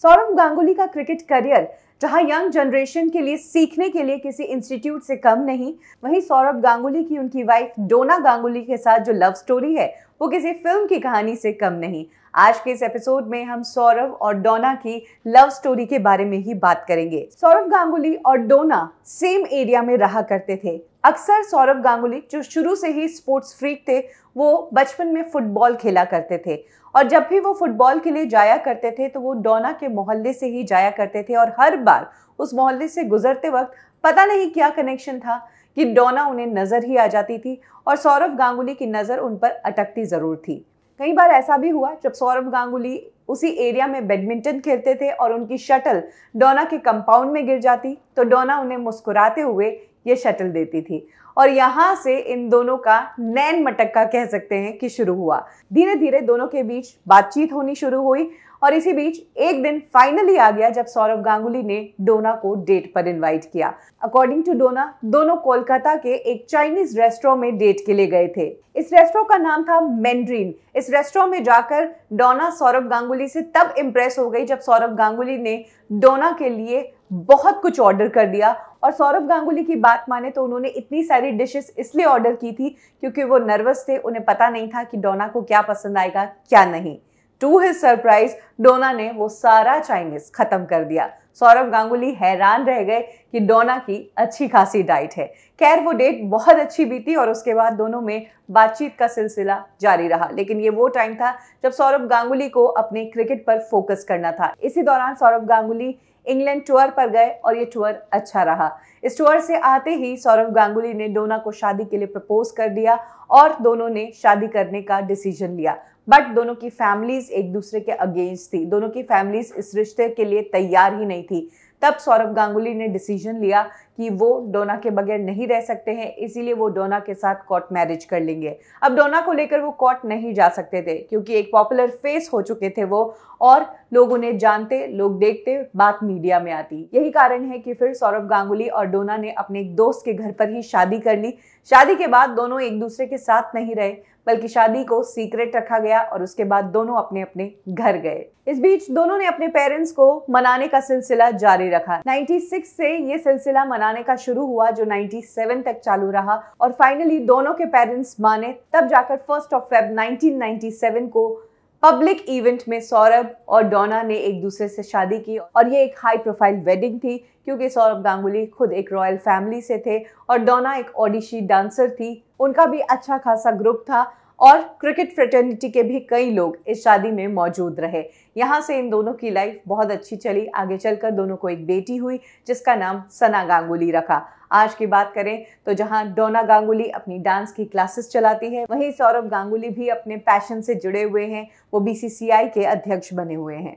सौरव गांगुली का cricket career जहां young generation के लिए सीखने के लिए किसी इंस्टीट्यूट से कम नहीं, वहीं सौरव गांगुली की उनकी वाइफ डोना गांगुली के साथ जो लव स्टोरी है वो किसी फिल्म की कहानी से कम नहीं। आज के इस एपिसोड में हम सौरव और डोना की लव स्टोरी के बारे में ही बात करेंगे। सौरव गांगुली और डोना सेम एरिया में रहा करते थे। अक्सर सौरव गांगुली जो शुरू से ही स्पोर्ट्स फ्रीक थे, वो बचपन में फुटबॉल खेला करते थे और जब भी वो फुटबॉल के लिए जाया करते थे तो वो डोना के मोहल्ले से ही जाया करते थे और हर बार उस मोहल्ले से गुजरते वक्त पता नहीं क्या कनेक्शन था कि डोना उन्हें नजर ही आ जाती थी और सौरव गांगुली की नजर उन पर अटकती जरूर थी। कई बार ऐसा भी हुआ जब सौरव गांगुली उसी एरिया में बैडमिंटन खेलते थे और उनकी शटल डोना के कंपाउंड में गिर जाती तो डोना उन्हें मुस्कुराते हुए ये शटल देती थी और यहाँ से इन दोनों का नैन मटक्का कह सकते हैं कि शुरू हुआ। धीरे धीरे दोनों के बीच बातचीत होनी शुरू हुई और इसी बीच एक दिन फाइनली आ गया जब सौरव गांगुली ने डोना को डेट पर इनवाइट किया। अकॉर्डिंग टू डोना, दोनों कोलकाता के एक चाइनीज रेस्टोरेंट में डेट के लिए गए थे। इस रेस्टोरेंट का नाम था मैंड्रीन। इस रेस्टोरेंट में जाकर डोना सौरव गांगुली से तब इम्प्रेस हो गई जब सौरव गांगुली ने डोना के लिए बहुत कुछ ऑर्डर कर दिया और सौरव गांगुली की बात माने तो उन्होंने इतनी सारी डिशेस इसलिए ऑर्डर की थी क्योंकि वो नर्वस थे। उन्हें पता नहीं था कि डोना को क्या पसंद आएगा क्या नहीं। टू हिज सरप्राइज डोना ने वो सारा चाइनीज खत्म कर दिया। सौरव गांगुली हैरान रह गए कि डोना की अच्छी खासी डाइट है। खैर, वो डेट बहुत अच्छी बीती और उसके बाद दोनों में बातचीत का सिलसिला जारी रहा। लेकिन ये वो टाइम था जब सौरव गांगुली को अपने क्रिकेट पर फोकस करना था। इसी दौरान सौरव गांगुली इंग्लैंड टूर पर गए और ये टूर अच्छा रहा। इस टूर से आते ही सौरव गांगुली ने डोना को शादी के लिए प्रपोज कर दिया और दोनों ने शादी करने का डिसीजन लिया। बट दोनों की फैमिलीज एक दूसरे के अगेंस्ट थी। दोनों की फैमिलीज इस रिश्ते के लिए तैयार ही नहीं थी। तब सौरव गांगुली ने डिसीजन लिया कि वो डोना के बगैर नहीं रह सकते हैं, इसीलिए वो डोना के साथ कोर्ट मैरिज कर लेंगे। अब डोना को लेकर वो कोर्ट नहीं जा सकते थे क्योंकि एक पॉपुलर फेस हो चुके थे वो और लोग उन्हें जानते, लोग देखते, बात मीडिया में आती। यही कारण है कि फिर सौरव गांगुली और डोना ने अपने एक दोस्त के घर पर ही शादी कर ली। शादी के बाद दोनों एक दूसरे के साथ नहीं रहे बल्कि शादी को सीक्रेट रखा गया और उसके बाद दोनों अपने अपने घर गए। इस बीच दोनों ने अपने पेरेंट्स को मनाने का सिलसिला जारी रखा। 96 से ये सिलसिला मनाने का शुरू हुआ जो 97 तक चालू रहा और फाइनली दोनों के पेरेंट्स माने। तब जाकर 1 February 1997 को पब्लिक इवेंट में सौरव और डोना ने एक दूसरे से शादी की और ये एक हाई प्रोफाइल वेडिंग थी क्योंकि सौरव गांगुली खुद एक रॉयल फैमिली से थे और डोना एक ओडिसी डांसर थी। उनका भी अच्छा खासा ग्रुप था और क्रिकेट फ्रेटर्निटी के भी कई लोग इस शादी में मौजूद रहे। यहाँ से इन दोनों की लाइफ बहुत अच्छी चली। आगे चलकर दोनों को एक बेटी हुई जिसका नाम सना गांगुली रखा। आज की बात करें तो जहां डोना गांगुली अपनी डांस की क्लासेस चलाती है, वहीं सौरव गांगुली भी अपने पैशन से जुड़े हुए हैं। वो BCCI के अध्यक्ष बने हुए हैं।